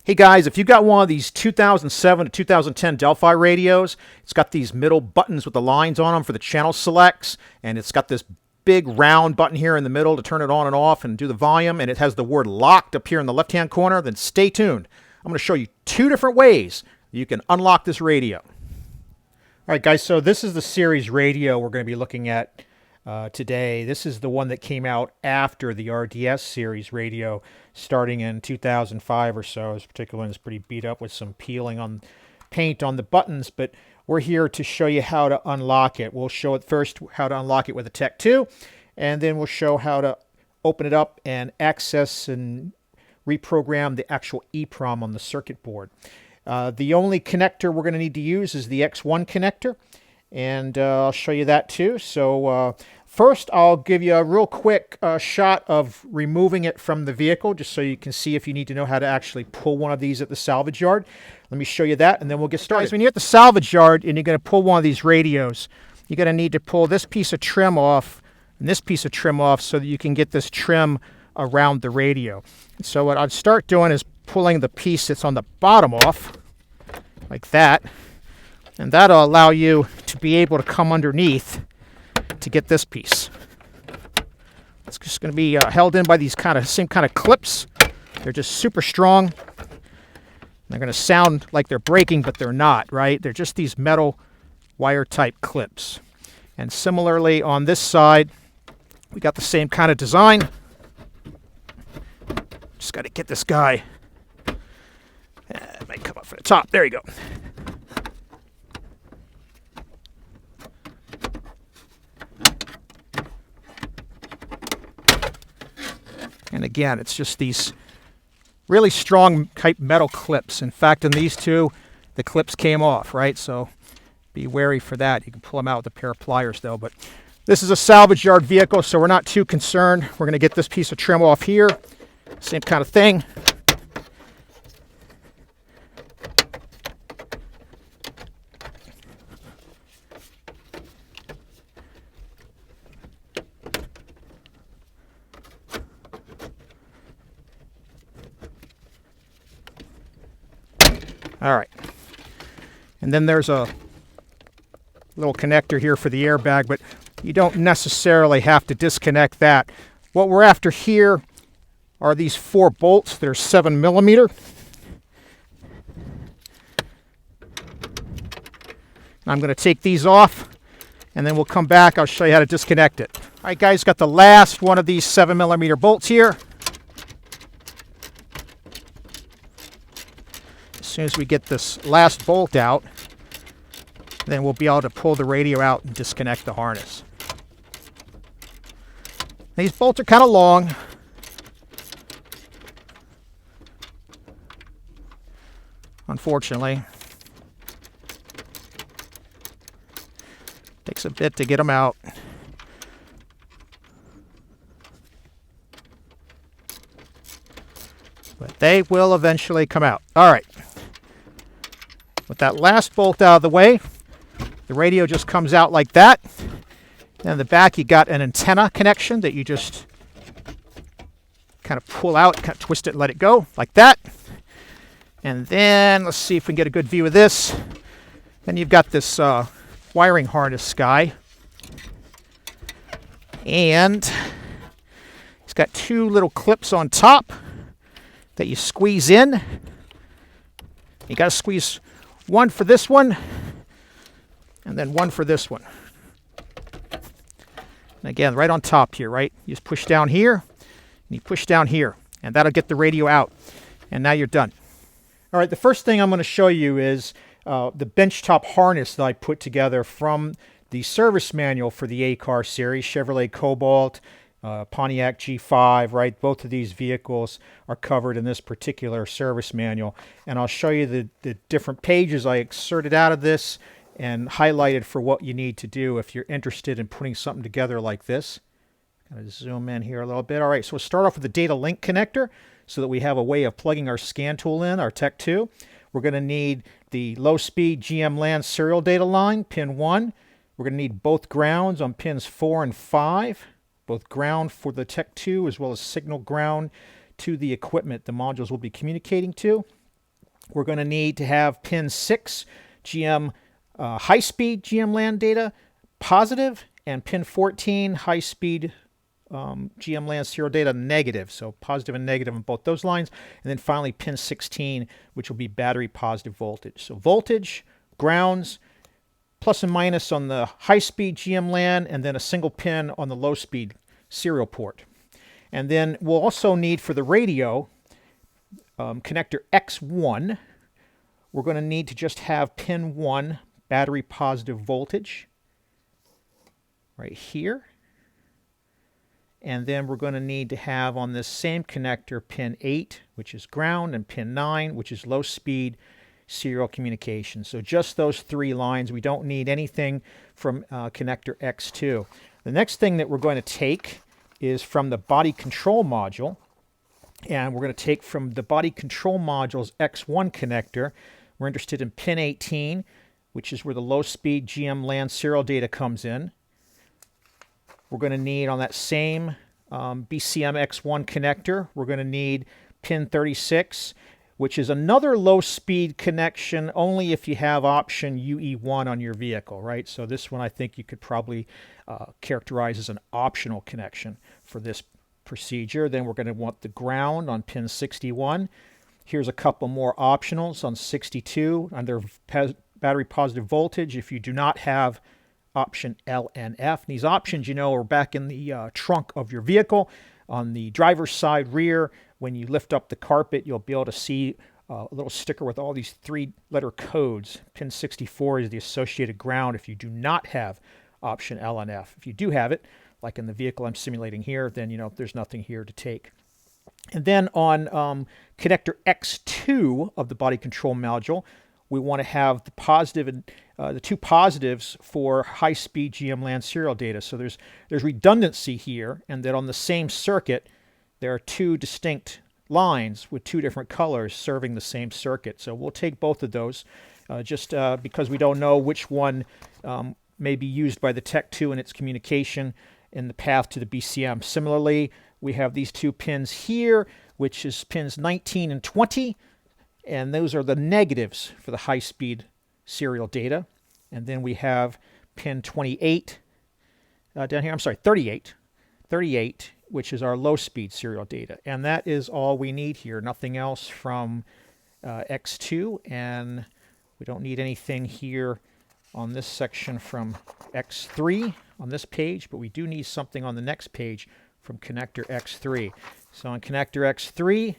Hey guys, if you got one of these 2007 to 2010 Delphi radios, it's got these middle buttons with the lines on them for the channel selects, and it's got this big round button here in the middle to turn it on and off and do the volume, and it has the word locked up here in the left-hand corner, then stay tuned. I'm going to show you two different ways you can unlock this radio. All right guys, so this is the series radio we're going to be looking at today. This is the one that came out after the RDS series radio, starting in 2005 or so. This particular one is pretty beat up with some peeling on paint on the buttons, but we're here to show you how to unlock it. We'll show it first how to unlock it with a Tech2, and then we'll show how to open it up and access and reprogram the actual EEPROM on the circuit board. The only connector we're going to need to use is the X1 connector, and I'll show you that too. So first I'll give you a real quick shot of removing it from the vehicle, just so you can see if you need to know how to actually pull one of these at the salvage yard. Let me show you that, and then we'll get started. Guys, when you're at the salvage yard and you're going to pull one of these radios, you're going to need to pull this piece of trim off and this piece of trim off so that you can get this trim around the radio. And so what I'd start doing is pulling the piece that's on the bottom off, like that, and that'll allow you to be able to come underneath to get this piece. It's just going to be held in by these same kind of clips. They're just super strong. They're going to sound like they're breaking, but they're not, right? They're just these metal wire type clips. And similarly on this side, we got the same kind of design. Just got to get this guy. It might come up from the top. There you go. And again, it's just these really strong type metal clips. In fact, in these two, the clips came off, right? So be wary for that. You can pull them out with a pair of pliers though. But this is a salvage yard vehicle, so we're not too concerned. We're going to get this piece of trim off here. Same kind of thing. All right, and then there's a little connector here for the airbag, but you don't necessarily have to disconnect that. What we're after here are these 4 bolts that are 7mm. I'm going to take these off, and then we'll come back. I'll show you how to disconnect it. All right, guys, got the last one of these 7mm bolts here. As soon as we get this last bolt out, then we'll be able to pull the radio out and disconnect the harness. These bolts are kind of long. Unfortunately. Takes a bit to get them out. But they will eventually come out. All right. With that last bolt out of the way, the radio just comes out like that. And in the back, you got an antenna connection that you just kind of pull out, kind of twist it and let it go, like that. And then, let's see if we can get a good view of this. Then you've got this wiring harness guy. And it's got 2 little clips on top that you squeeze in. You got to squeeze one for this one, and then one for this one. And again, right on top here, right? You just push down here, and you push down here, and that'll get the radio out. And now you're done. All right, the first thing I'm going to show you is the benchtop harness that I put together from the service manual for the A-Car series, Chevrolet Cobalt, Pontiac G5, right? Both of these vehicles are covered in this particular service manual. And I'll show you the different pages I excerpted out of this and highlighted for what you need to do if you're interested in putting something together like this. Kind of zoom in here a little bit. All right, so we'll start off with the data link connector so that we have a way of plugging our scan tool in, our Tech2. We're going to need the low-speed GM LAN serial data line, pin 1. We're going to need both grounds on pins 4 and 5. Both ground for the Tech2 as well as signal ground to the equipment the modules will be communicating to. We're going to need to have pin 6 GM high-speed GM LAN data positive, and pin 14 high-speed GM LAN serial data negative. So positive and negative on both those lines. And then finally pin 16, which will be battery positive voltage. So voltage, grounds, plus and minus on the high-speed GM LAN, and then a single pin on the low-speed serial port. And then we'll also need for the radio connector X1, we're going to need to just have pin 1 battery positive voltage right here. And then we're going to need to have on this same connector pin 8, which is ground, and pin 9, which is low speed serial communication. So just those 3 lines. We don't need anything from connector X2. The next thing that we're going to take is from the body control module. And we're going to take from the body control module's X1 connector. We're interested in pin 18, which is where the low-speed GM LAN serial data comes in. We're going to need on that same BCM X1 connector, we're going to need pin 36, which is another low-speed connection only if you have option UE1 on your vehicle, right? So this one I think you could probably characterize as an optional connection for this procedure. Then we're going to want the ground on pin 61. Here's a couple more optionals on 62 under battery positive voltage if you do not have option LNF. And these options, you know, are back in the trunk of your vehicle. On the driver's side rear, when you lift up the carpet, you'll be able to see a little sticker with all these 3-letter codes. Pin 64 is the associated ground if you do not have option LNF. If you do have it, like in the vehicle I'm simulating here, then you know there's nothing here to take. And then on connector X2 of the body control module, we want to have the positive and the 2 positives for high-speed GM LAN serial data. So there's redundancy here, and that on the same circuit there are 2 distinct lines with 2 different colors serving the same circuit. So we'll take both of those just because we don't know which one may be used by the Tech2 in its communication in the path to the BCM. Similarly, we have these 2 pins here, which is pins 19 and 20, and those are the negatives for the high-speed serial data. And then we have pin 28 down here, 38, which is our low-speed serial data. And that is all we need here, nothing else from X2, and we don't need anything here on this section from X3 on this page, but we do need something on the next page from connector X3. So on connector X3,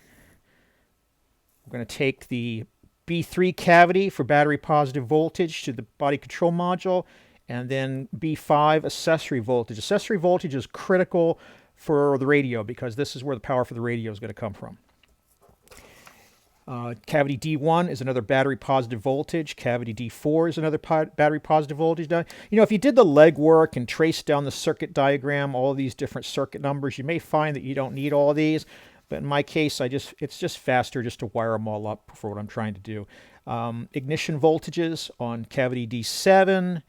we're going to take the B3 cavity for battery positive voltage to the body control module, and then B5 accessory voltage. Accessory voltage is critical for the radio because this is where the power for the radio is going to come from. Cavity D1 is another battery positive voltage. Cavity D4 is another battery positive voltage. Now, you know, if you did the legwork and traced down the circuit diagram, all of these different circuit numbers, you may find that you don't need all of these. But in my case, it's just faster just to wire them all up for what I'm trying to do. Ignition voltages on cavity D7,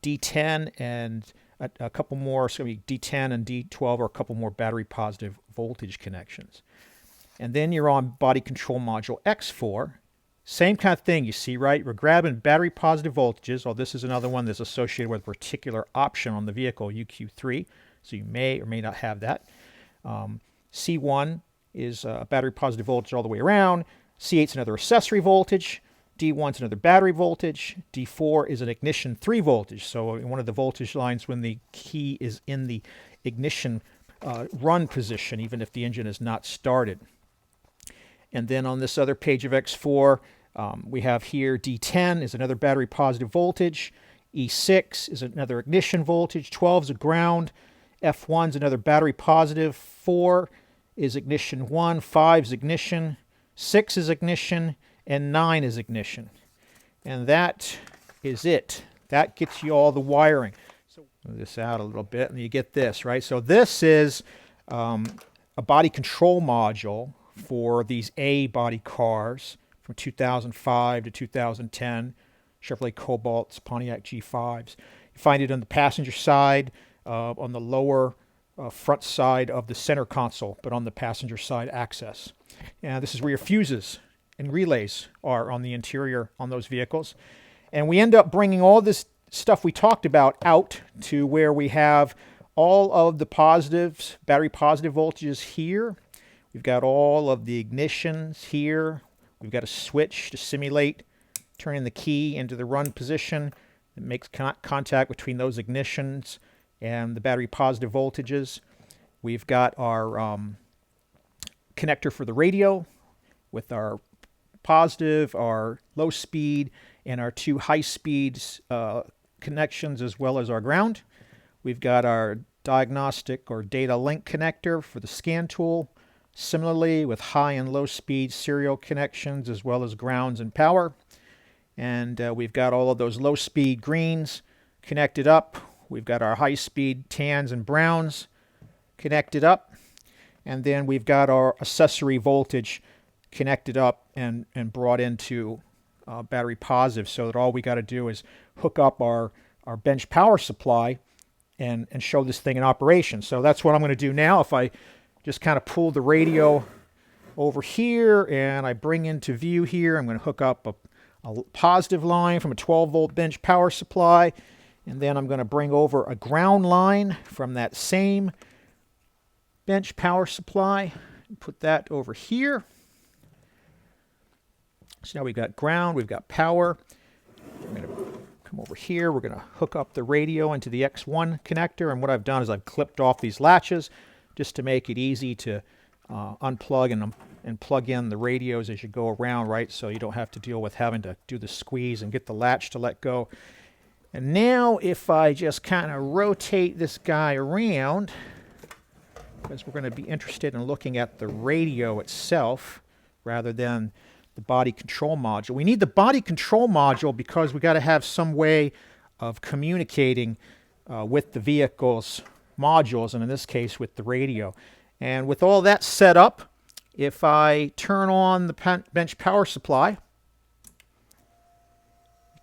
D10, and a couple more. So D10 and D12 are a couple more battery positive voltage connections. And then you're on body control module X4. Same kind of thing, you see, right? We're grabbing battery positive voltages. Oh, this is another one that's associated with a particular option on the vehicle, UQ3. So you may or may not have that. C1 is a battery positive voltage all the way around. C8 is another accessory voltage. D1 is another battery voltage. D4 is an ignition 3 voltage. So in one of the voltage lines when the key is in the ignition run position, even if the engine is not started. And then on this other page of X4, we have here D10 is another battery positive voltage. E6 is another ignition voltage. 12 is a ground. F1 is another battery positive. 4 is ignition 1. 5 is ignition. 6 is ignition. And 9 is ignition. And that is it. That gets you all the wiring. So move this out a little bit and you get this, right? So this is a body control module for these A body cars from 2005 to 2010, Chevrolet Cobalts, Pontiac G5s. You find it on the passenger side, on the lower front side of the center console, but on the passenger side access. And this is where your fuses and relays are on the interior on those vehicles. And we end up bringing all this stuff we talked about out to where we have all of the positives, battery positive voltages here. We've got all of the ignitions here. We've got a switch to simulate turning the key into the run position. It makes contact between those ignitions and the battery positive voltages. We've got our connector for the radio with our positive, our low speed, and our two high speeds connections, as well as our ground. We've got our diagnostic or data link connector for the scan tool. Similarly, with high and low speed serial connections, as well as grounds and power. And we've got all of those low speed greens connected up. We've got our high speed tans and browns connected up. And then we've got our accessory voltage connected up and brought into battery positive, so that all we got to do is hook up our bench power supply and show this thing in operation. So that's what I'm going to do now. If I just kind of pull the radio over here and I bring into view here, I'm going to hook up a positive line from a 12-volt bench power supply, and then I'm going to bring over a ground line from that same bench power supply and put that over here. So now we've got ground, we've got power. I'm going to come over here. We're going to hook up the radio into the X1 connector, and what I've done is I've clipped off these latches just to make it easy to unplug and plug in the radios as you go around, right? So you don't have to deal with having to do the squeeze and get the latch to let go. And now if I just kind of rotate this guy around, because we're going to be interested in looking at the radio itself rather than the body control module. We need the body control module because we got to have some way of communicating with the vehicle's modules, and in this case with the radio. And with all that set up, if I turn on the bench power supply, you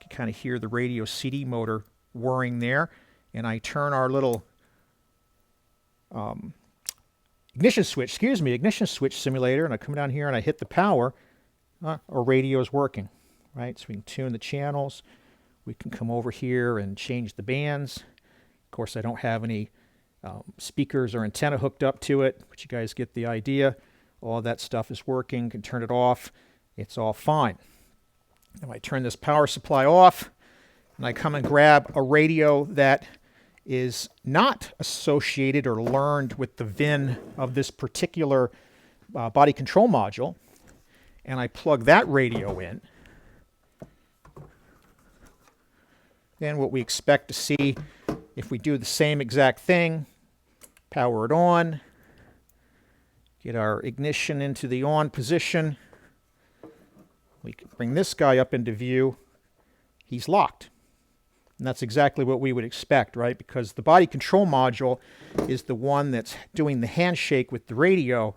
can kind of hear the radio CD motor whirring there, and I turn our little ignition switch simulator, and I come down here and I hit the power, our radio is working, right? So we can tune the channels. We can come over here and change the bands. Of course, I don't have any speakers or antenna hooked up to it, but you guys get the idea. All that stuff is working. Can turn it off. It's all fine. If I turn this power supply off and I come and grab a radio that is not associated or learned with the VIN of this particular body control module, and I plug that radio in, then what we expect to see, if we do the same exact thing, power it on, get our ignition into the on position, we can bring this guy up into view, he's locked. And that's exactly what we would expect, right? Because the body control module is the one that's doing the handshake with the radio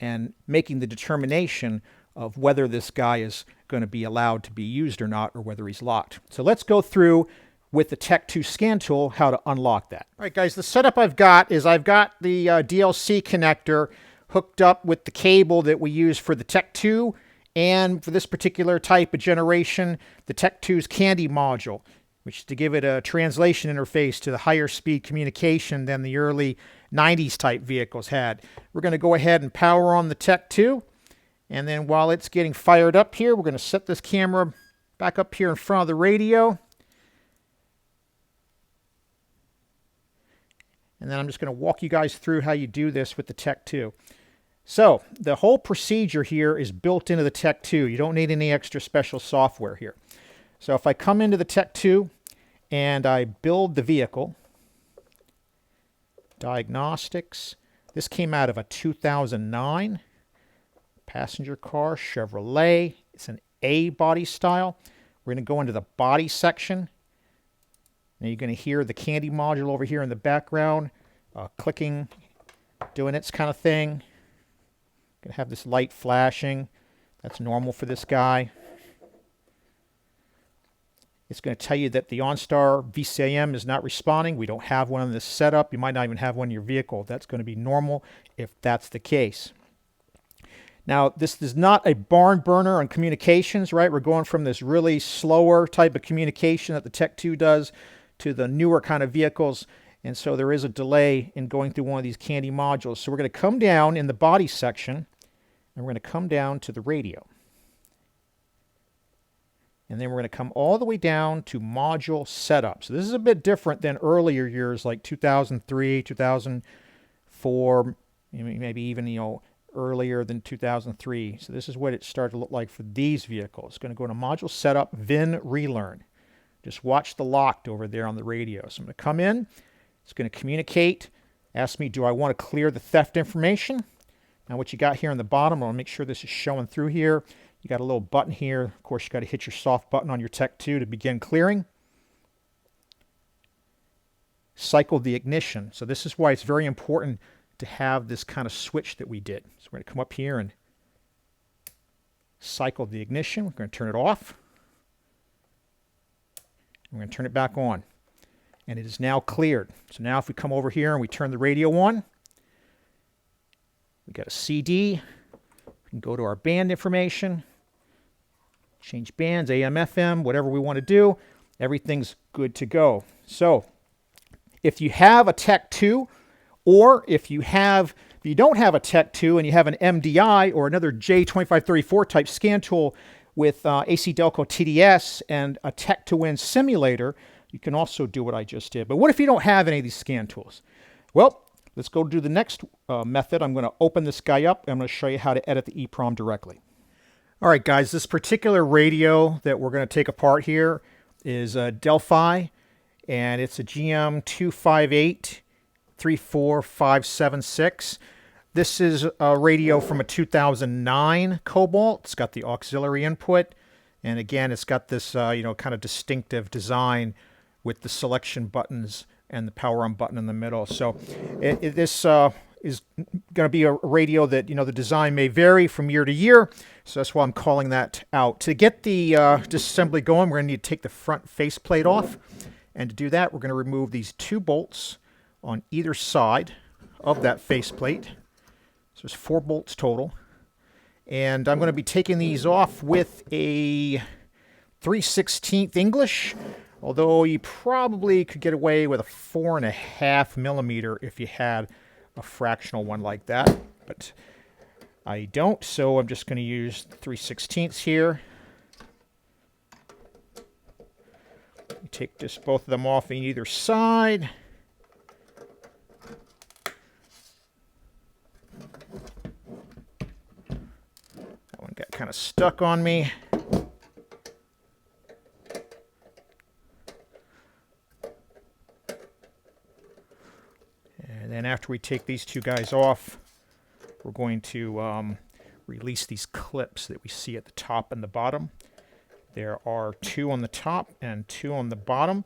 and making the determination of whether this guy is going to be allowed to be used or not, or whether he's locked. So let's go through with the Tech2 scan tool how to unlock that. All right, guys, the setup I've got is I've got the DLC connector hooked up with the cable that we use for the Tech2, and for this particular type of generation, the Tech2's Candy module, which is to give it a translation interface to the higher speed communication than the early 90s type vehicles had. We're going to go ahead and power on the Tech2. And then while it's getting fired up here, we're going to set this camera back up here in front of the radio. And then I'm just going to walk you guys through how you do this with the Tech2. So the whole procedure here is built into the Tech2. You don't need any extra special software here. So if I come into the Tech2 and I build the vehicle, diagnostics, this came out of a 2009 passenger car, Chevrolet. It's an A body style. We're going to go into the body section. Now you're going to hear the Candy module over here in the background, clicking, doing its kind of thing. Going to have this light flashing. That's normal for this guy. It's going to tell you that the OnStar VCM is not responding. We don't have one on this setup. You might not even have one in your vehicle. That's going to be normal if that's the case. Now, this is not a barn burner on communications, right? We're going from this really slower type of communication that the Tech2 does to the newer kind of vehicles. And so there is a delay in going through one of these candy modules. So we're going to come down in the body section, and we're going to come down to the radio. And then we're going to come all the way down to module setup. So this is a bit different than earlier years like 2003, 2004, maybe even, earlier than 2003. So this is what it started to look like for these vehicles. It's going to go to module setup, VIN relearn. Just watch the locked over there on the radio. So I'm going to come in. It's going to communicate. Ask me, do I want to clear the theft information? Now what you got here on the bottom, I want to make sure this is showing through here. You got a little button here. Of course, you got to hit your soft button on your Tech2 to begin clearing. Cycle the ignition. So this is why it's very important to have this kind of switch that we did. So we're going to come up here and cycle the ignition. We're going to turn it off. We're going to turn it back on. And it is now cleared. So now if we come over here and we turn the radio on, we got a CD. We can go to our band information, change bands, AM, FM, whatever we want to do. Everything's good to go. So if you have a Tech2, or if you don't have a Tech2 and you have an MDI or another J2534 type scan tool with AC Delco TDS and a Tech2Win simulator, you can also do what I just did. But what if you don't have any of these scan tools? Well, let's go do the next method. I'm going to open this guy up, and I'm going to show you how to edit the EEPROM directly. All right, guys, this particular radio that we're going to take apart here is a Delphi, and it's a GM258 34576. This is a radio from a 2009 Cobalt. It's got the auxiliary input, and again, it's got this kind of distinctive design with the selection buttons and the power on button in the middle. So this is going to be a radio that the design may vary from year to year. So that's why I'm calling that out. To get the disassembly going, we're going to need to take the front faceplate off, and to do that, we're going to remove these 2 bolts on either side of that faceplate. So there's 4 bolts total. And I'm going to be taking these off with a 3/16 English, although you probably could get away with a 4.5 millimeter if you had a fractional one like that. But I don't, so I'm just going to use 3/16 here. You take just both of them off on either side. Got kind of stuck on me. And then after we take these 2 guys off, we're going to release these clips that we see at the top and the bottom. There are 2 on the top and 2 on the bottom.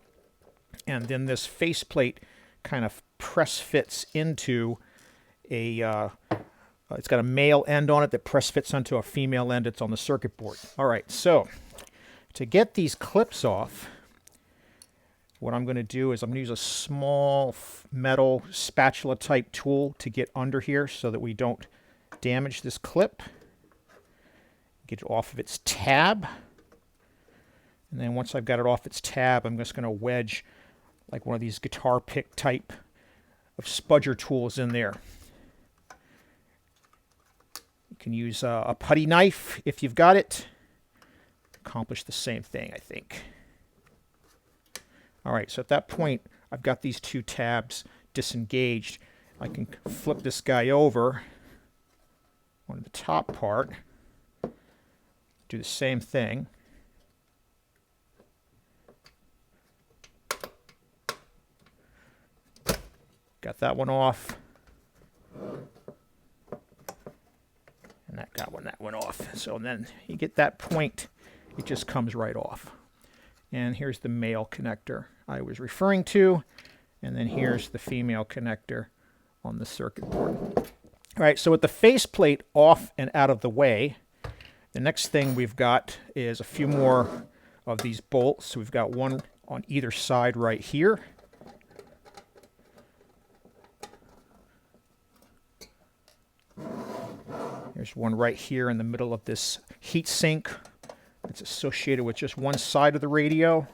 And then this faceplate kind of press fits into a it's got a male end on it that press fits onto a female end that's on the circuit board. All right, so to get these clips off, what I'm going to do is I'm going to use a small metal spatula type tool to get under here so that we don't damage this clip. Get it off of its tab. And then once I've got it off its tab, I'm just going to wedge like one of these guitar pick type of spudger tools in there. You can use a putty knife if you've got it. Accomplish the same thing, I think. All right, so at that point, I've got these 2 tabs disengaged. I can flip this guy over on the top part. Do the same thing. Got that one off. And that went off. So then you get that point, it just comes right off. And here's the male connector I was referring to. And then here's the female connector on the circuit board. All right, so with the faceplate off and out of the way, the next thing we've got is a few more of these bolts. So we've got one on either side right here. There's one right here in the middle of this heat sink. It's associated with just one side of the radio.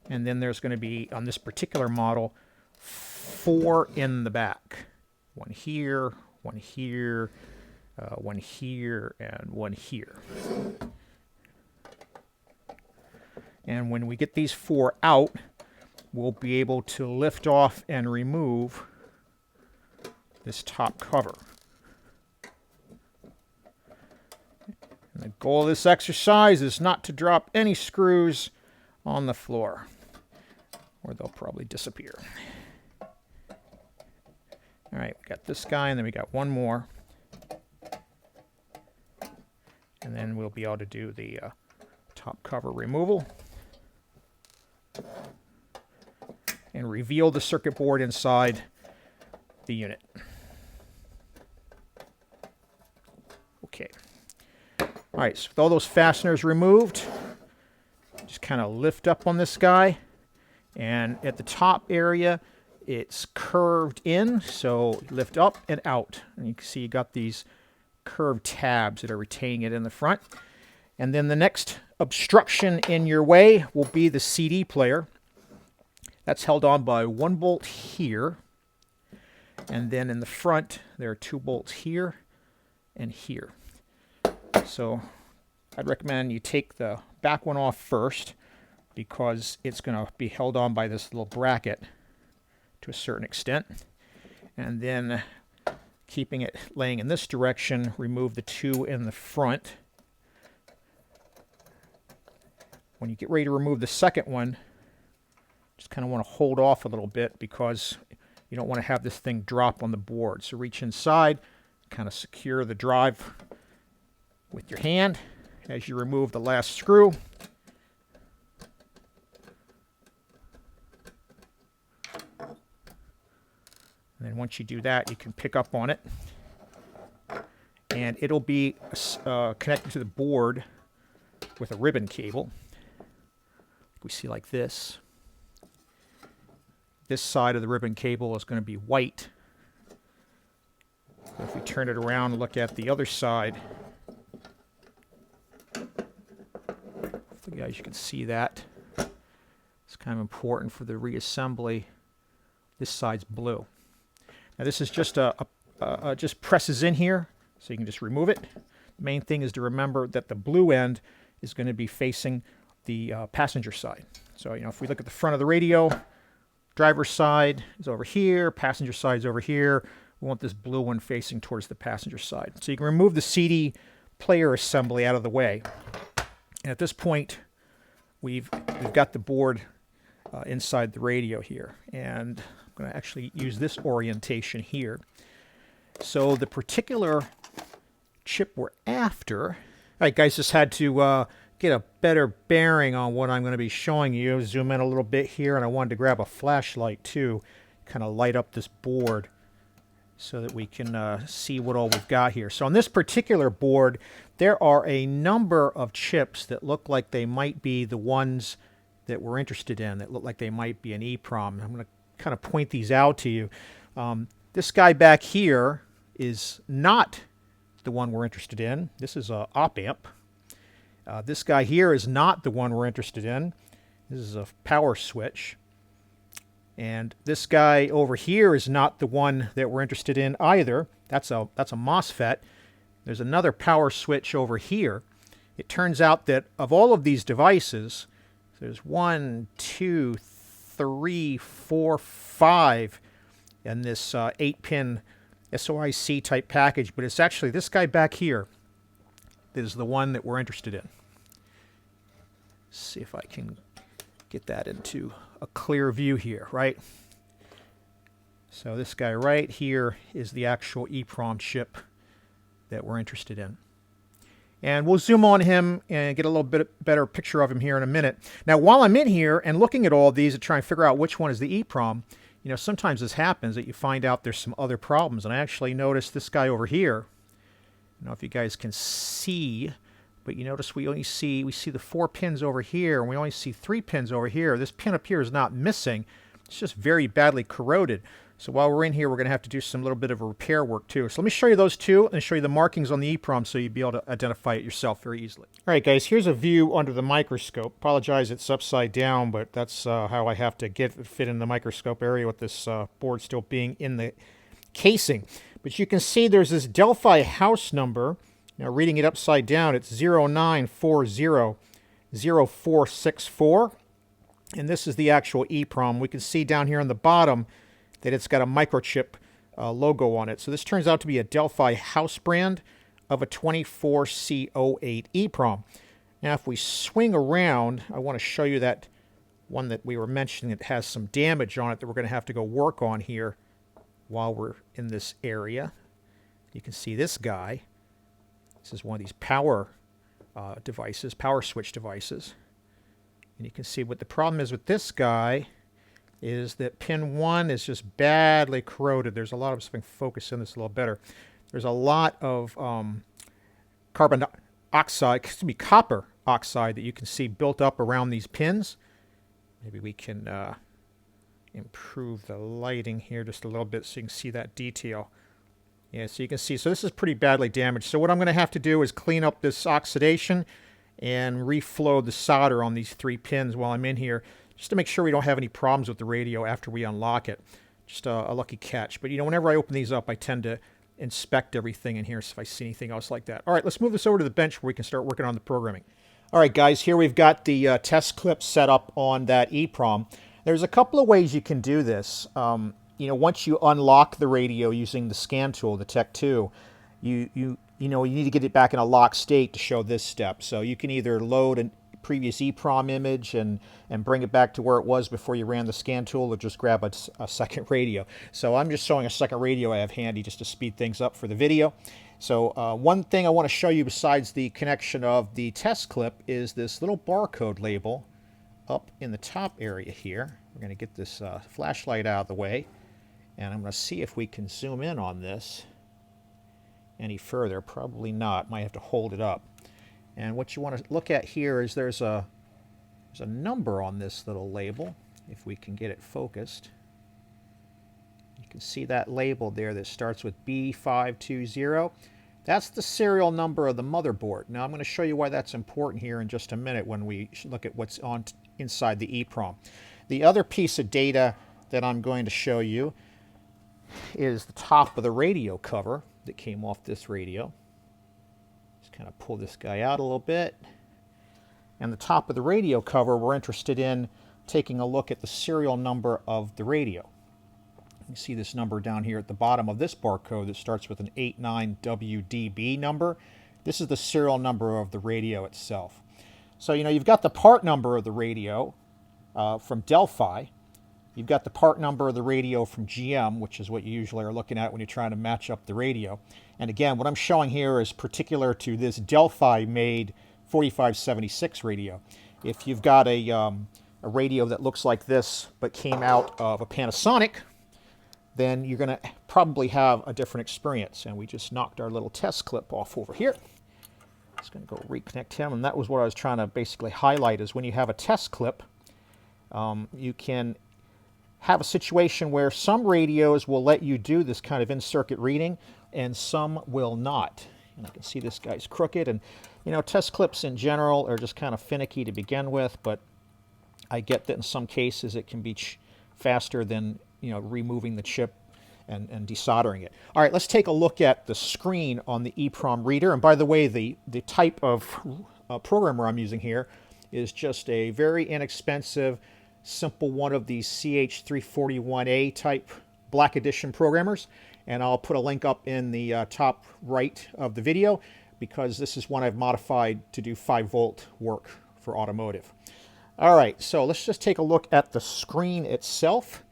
And then there's going to be, on this particular model, 4 in the back. One here, one here, one here, and one here. And when we get these 4 out, we'll be able to lift off and remove this top cover. And the goal of this exercise is not to drop any screws on the floor, or they'll probably disappear. All right, we got this guy, and then we got one more. And then we'll be able to do the top cover removal and reveal the circuit board inside the unit. Okay. All right, so with all those fasteners removed, just kind of lift up on this guy. And at the top area, it's curved in, so lift up and out. And you can see you got these curved tabs that are retaining it in the front. And then the next obstruction in your way will be the CD player. That's held on by 1 bolt here. And then in the front, there are 2 bolts here and here. So I'd recommend you take the back one off first, because it's going to be held on by this little bracket to a certain extent. And then, keeping it laying in this direction, remove the 2 in the front. When you get ready to remove the second one, just kind of want to hold off a little bit, because you don't want to have this thing drop on the board. So reach inside, kind of secure the drive with your hand as you remove the last screw. And then once you do that, you can pick up on it, and it'll be connected to the board with a ribbon cable. We see like this. This side of the ribbon cable is going to be white. So if we turn it around and look at the other side, hopefully guys you can see that. It's kind of important for the reassembly. This side's blue. Now this is just just presses in here, so you can just remove it. The main thing is to remember that the blue end is going to be facing the passenger side. So if we look at the front of the radio, driver's side is over here, passenger side is over here. We want this blue one facing towards the passenger side. So you can remove the CD player assembly out of the way. And at this point, we've got the board inside the radio here, and I'm going to actually use this orientation here. So the particular chip we're after, all right guys, just had to get a better bearing on what I'm going to be showing you. Zoom in a little bit here, and I wanted to grab a flashlight too, kind of light up this board so that we can see what all we've got here. So on this particular board, there are a number of chips that look like they might be the ones that we're interested in, that look like they might be an EEPROM. I'm going to kind of point these out to you. This guy back here is not the one we're interested in. This is a op amp. This guy here is not the one we're interested in. This is a power switch. And this guy over here is not the one that we're interested in either. That's a MOSFET. There's another power switch over here. It turns out that of all of these devices, there's 1, 2, 3, 4, 5 in this 8-pin SOIC type package, but it's actually this guy back here that is the one that we're interested in. Let's see if I can get that into a clear view here, right? So this guy right here is the actual EEPROM chip that we're interested in. And we'll zoom on him and get a little bit better picture of him here in a minute. Now, while I'm in here and looking at all of these and trying to figure out which one is the EEPROM, sometimes this happens that you find out there's some other problems. And I actually noticed this guy over here. I don't know if you guys can see, But you notice we see the 4 pins over here, and we only see 3 pins over here. This pin up here is not missing. It's just very badly corroded. So while we're in here, we're going to have to do some little bit of a repair work too. So let me show you those two and show you the markings on the EEPROM so you'll be able to identify it yourself very easily. All right, guys, here's a view under the microscope. Apologize, it's upside down, but that's how I have to fit in the microscope area with this board still being in the casing. But you can see there's this Delphi house number. Now, reading it upside down, it's 09400464. And this is the actual EEPROM. We can see down here on the bottom that it's got a microchip logo on it. So this turns out to be a Delphi house brand of a 24C08 EEPROM. Now, if we swing around, I want to show you that one that we were mentioning that has some damage on it that we're going to have to go work on here while we're in this area. You can see this guy. This is one of these power devices, power switch devices. And you can see what the problem is with this guy is that pin 1 is just badly corroded. There's a lot of, if I can focus in this a little better, there's a lot of copper oxide that you can see built up around these pins. Maybe we can improve the lighting here just a little bit so you can see that detail. Yeah, so you can see, so this is pretty badly damaged. So what I'm going to have to do is clean up this oxidation and reflow the solder on these 3 pins while I'm in here, just to make sure we don't have any problems with the radio after we unlock it. Just a lucky catch. But, you know, whenever I open these up, I tend to inspect everything in here so if I see anything else like that. All right, let's move this over to the bench where we can start working on the programming. All right, guys, here we've got the test clip set up on that EEPROM. There's a couple of ways you can do this. You know, once you unlock the radio using the scan tool, the Tech2, you need to get it back in a locked state to show this step. So you can either load a previous EEPROM image and bring it back to where it was before you ran the scan tool, or just grab a second radio. So I'm just showing a second radio I have handy just to speed things up for the video. So one thing I want to show you besides the connection of the test clip is this little barcode label up in the top area here. We're going to get this flashlight out of the way, and I'm going to see if we can zoom in on this any further. Probably not. Might have to hold it up. And what you want to look at here is there's a number on this little label. If we can get it focused, you can see that label there that starts with B520. That's the serial number of the motherboard. Now I'm going to show you why that's important here in just a minute when we look at what's on inside the EEPROM. The other piece of data that I'm going to show you is the top of the radio cover that came off this radio. Just kind of pull this guy out a little bit. And the top of the radio cover, we're interested in taking a look at the serial number of the radio. You see this number down here at the bottom of this barcode that starts with an 89WDB number. This is the serial number of the radio itself. So, you know, you've got the part number of the radio from Delphi. You've got the part number of the radio from GM, which is what you usually are looking at when you're trying to match up the radio. And again, what I'm showing here is particular to this Delphi-made 4576 radio. If you've got a radio that looks like this but came out of a Panasonic, then you're going to probably have a different experience. And we just knocked our little test clip off over here. Just going to go reconnect him. And that was what I was trying to basically highlight, is when you have a test clip, you can have a situation where some radios will let you do this kind of in-circuit reading and some will not. And I can see this guy's crooked. And, you know, test clips in general are just kind of finicky to begin with, but I get that in some cases it can be faster than, you know, removing the chip and desoldering it. All right, let's take a look at the screen on the EEPROM reader. And by the way, the type of programmer I'm using here is just a very inexpensive, simple one of these CH341A type Black Edition programmers. And I'll put a link up in the top right of the video, because this is one I've modified to do 5-volt work for automotive. All right, so let's just take a look at the screen itself,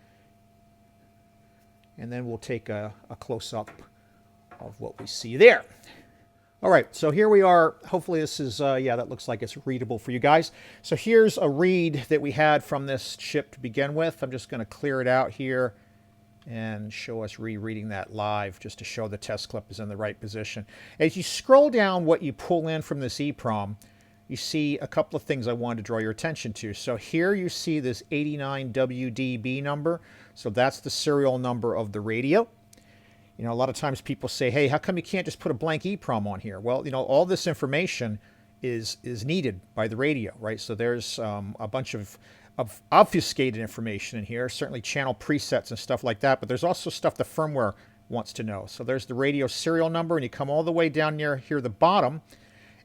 and then we'll take a close-up of what we see there. All right, so here we are. Hopefully this is, yeah, that looks like it's readable for you guys. So here's a read that we had from this chip to begin with. I'm just going to clear it out here and show us rereading that live just to show the test clip is in the right position. As you scroll down what you pull in from this EEPROM, you see a couple of things I wanted to draw your attention to. So here you see this 89WDB number. So that's the serial number of the radio. You know, a lot of times people say, hey, how come you can't just put a blank EEPROM on here? Well, you know, all this information is needed by the radio, right? So there's a bunch of obfuscated information in here, certainly channel presets and stuff like that, but there's also stuff the firmware wants to know. So there's the radio serial number, and you come all the way down near here the bottom,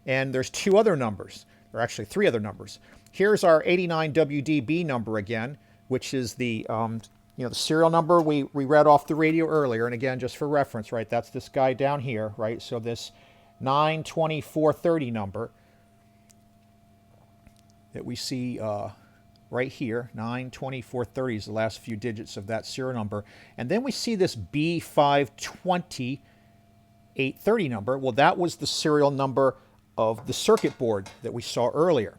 and there's two other numbers, or actually three other numbers. Here's our 89WDB number again, which is the you know, the serial number we read off the radio earlier, and again, just for reference, right, that's this guy down here, right? So this 92430 number that we see right here, 92430 is the last few digits of that serial number. And then we see this B520830 number. Well, that was the serial number of the circuit board that we saw earlier.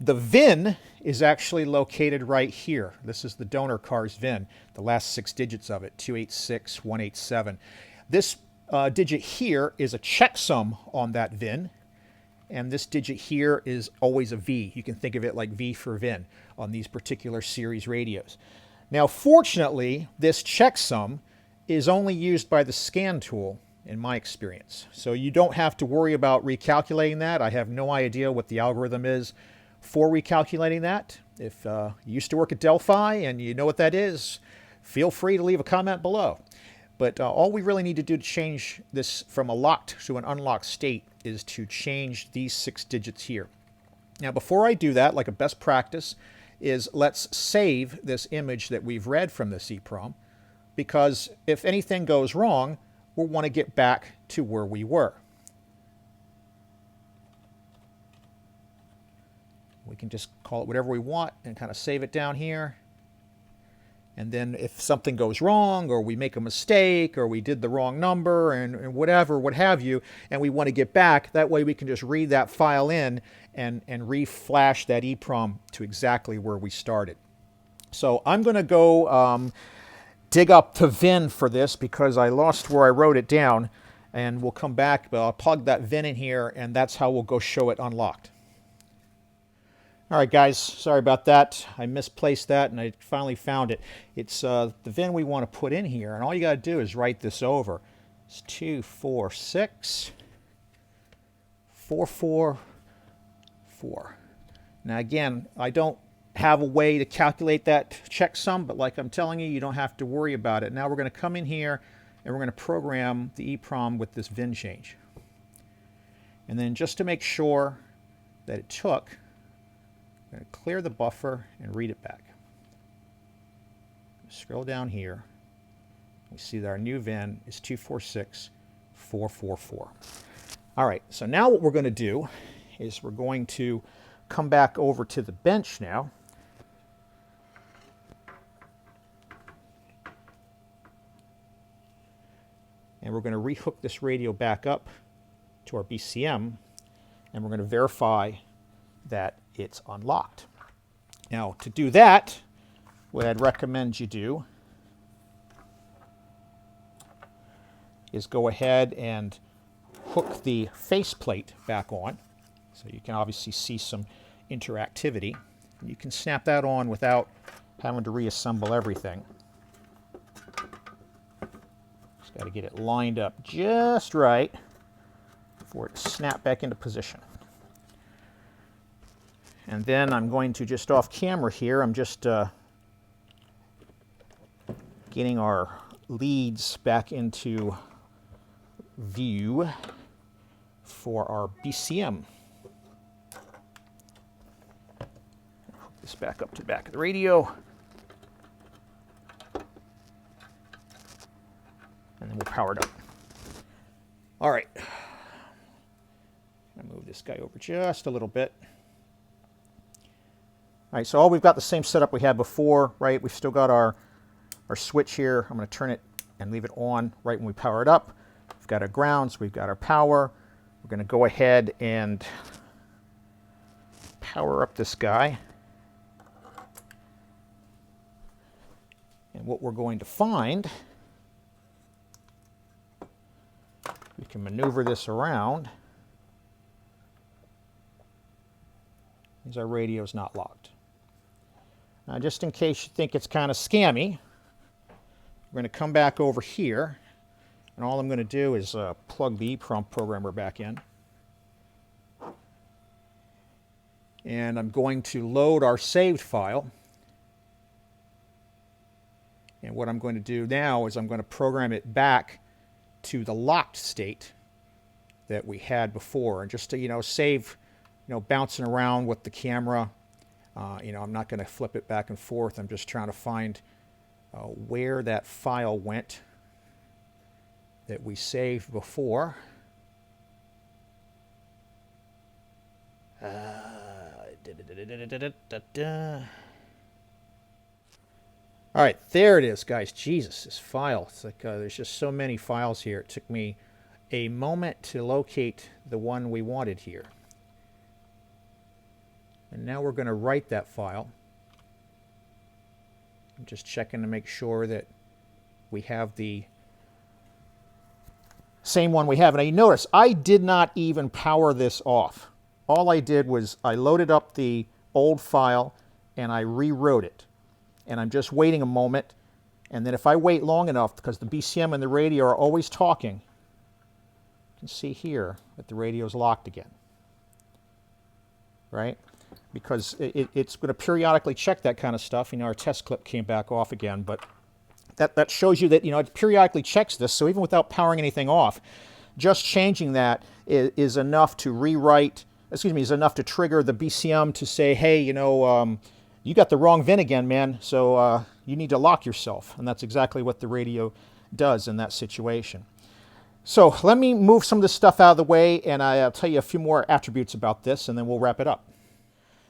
The VIN is actually located right here. This is the donor car's VIN, the last 6 digits of it, 286187. This digit here is a checksum on that VIN, and this digit here is always a V. You can think of it like V for VIN on these particular series radios. Now, fortunately, this checksum is only used by the scan tool in my experience. So you don't have to worry about recalculating that. I have no idea what the algorithm is for recalculating that. If you used to work at Delphi and you know what that is, feel free to leave a comment below. But all we really need to do to change this from a locked to an unlocked state is to change these 6 digits here. Now, before I do that, like a best practice, is let's save this image that we've read from this EEPROM, because if anything goes wrong, we'll want to get back to where we were. We can just call it whatever we want and kind of save it down here. And then if something goes wrong, or we make a mistake, or we did the wrong number, and whatever, what have you, and we want to get back, that way we can just read that file in and reflash that EEPROM to exactly where we started. So I'm going to go dig up the VIN for this because I lost where I wrote it down, and we'll come back, but I'll plug that VIN in here, and that's how we'll go show it unlocked. All right, guys, sorry about that. I misplaced that, and I finally found it. It's the VIN we want to put in here, and all you got to do is write this over. It's 246444. Now, again, I don't have a way to calculate that checksum, but like I'm telling you, you don't have to worry about it. Now we're going to come in here, and we're going to program the EEPROM with this VIN change. And then just to make sure that it took, I'm going to clear the buffer and read it back. Scroll down here. We see that our new VIN is 246444. All right, so now what we're going to do is we're going to come back over to the bench now. And we're going to rehook this radio back up to our BCM, and we're going to verify that it's unlocked. Now, to do that, what I'd recommend you do is go ahead and hook the faceplate back on, so you can obviously see some interactivity. You can snap that on without having to reassemble everything. Just got to get it lined up just right for it to snap back into position. And then I'm going to, just off camera here, I'm just getting our leads back into view for our BCM. Hook this back up to the back of the radio. And then we'll power it up. All right. I'm going to move this guy over just a little bit. All right, so we've got the same setup we had before, right? We've still got our switch here. I'm going to turn it and leave it on right when we power it up. We've got our grounds, we've got our power. We're going to go ahead and power up this guy. And what we're going to find can maneuver this around. Means our radio is not locked. Now, just in case you think it's kind of scammy, we're going to come back over here, and all I'm going to do is plug the EEPROM programmer back in. And I'm going to load our saved file. And what I'm going to do now is I'm going to program it back to the locked state that we had before. And just to, save, bouncing around with the camera. I'm not going to flip it back and forth. I'm just trying to find where that file went that we saved before. All right, there it is, guys. Jesus, this file. It's like there's just so many files here. It took me a moment to locate the one we wanted here. And now we're going to write that file. I'm just checking to make sure that we have the same one we have. And you notice I did not even power this off. All I did was I loaded up the old file and I rewrote it. And I'm just waiting a moment. And then if I wait long enough, because the BCM and the radio are always talking, you can see here that the radio is locked again. Right? Because it's going to periodically check that kind of stuff. Our test clip came back off again, but that shows you that it periodically checks this. So even without powering anything off, just changing that is enough to rewrite. Is enough to trigger the BCM to say, hey, you got the wrong VIN again, man. So you need to lock yourself, and that's exactly what the radio does in that situation. So let me move some of this stuff out of the way, and I'll tell you a few more attributes about this, and then we'll wrap it up.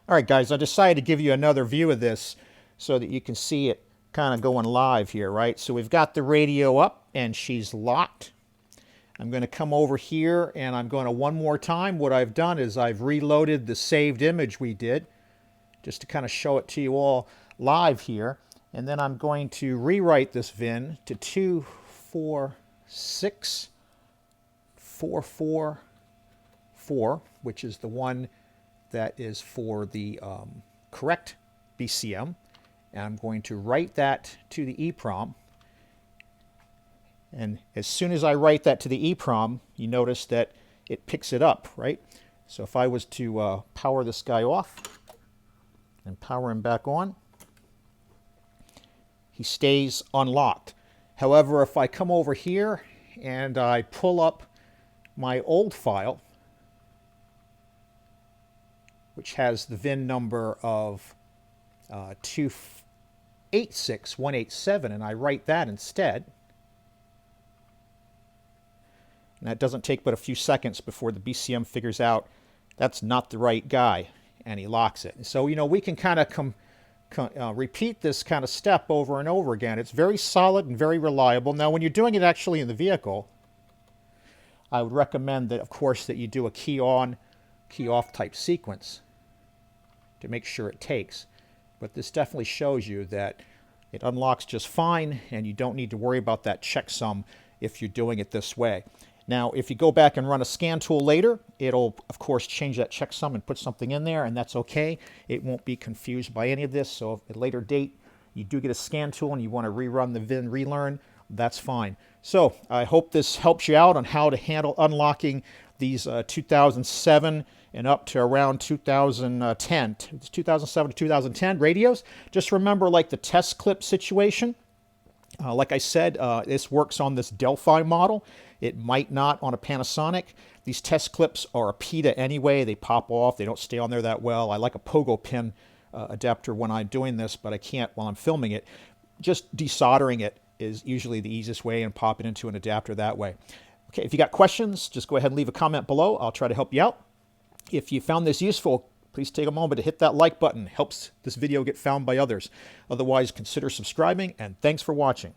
All right, guys, I decided to give you another view of this so that you can see it kind of going live here, right? So we've got the radio up, and she's locked. I'm going to come over here, and I'm going to one more time. What I've done is I've reloaded the saved image we did, just to kind of show it to you all live here. And then I'm going to rewrite this VIN to 246444, which is the one that is for the correct BCM. And I'm going to write that to the EEPROM. And as soon as I write that to the EEPROM, you notice that it picks it up, right? So if I was to power this guy off and power him back on, he stays unlocked. However, if I come over here and I pull up my old file, which has the VIN number of 286187, and I write that instead, and that doesn't take but a few seconds before the BCM figures out that's not the right guy, and he locks it. So, we can kind of repeat this kind of step over and over again. It's very solid and very reliable. Now, when you're doing it actually in the vehicle, I would recommend that, of course, that you do a key on, key off type sequence to make sure it takes. But this definitely shows you that it unlocks just fine, and you don't need to worry about that checksum if you're doing it this way. Now, if you go back and run a scan tool later, it'll, of course, change that checksum and put something in there, and that's okay. It won't be confused by any of this. So if at a later date you do get a scan tool and you want to rerun the VIN relearn, that's fine. So I hope this helps you out on how to handle unlocking these 2007 and up to around 2010, 2007 to 2010 radios. Just remember, like the test clip situation, like I said, this works on this Delphi model. It might not on a Panasonic. These test clips are a PETA anyway. They pop off. They don't stay on there that well. I like a pogo pin adapter when I'm doing this, but I can't while I'm filming it. Just desoldering it is usually the easiest way, and pop it into an adapter that way. Okay, if you got questions, just go ahead and leave a comment below. I'll try to help you out. If you found this useful, please take a moment to hit that like button. It helps this video get found by others. Otherwise, consider subscribing, and thanks for watching.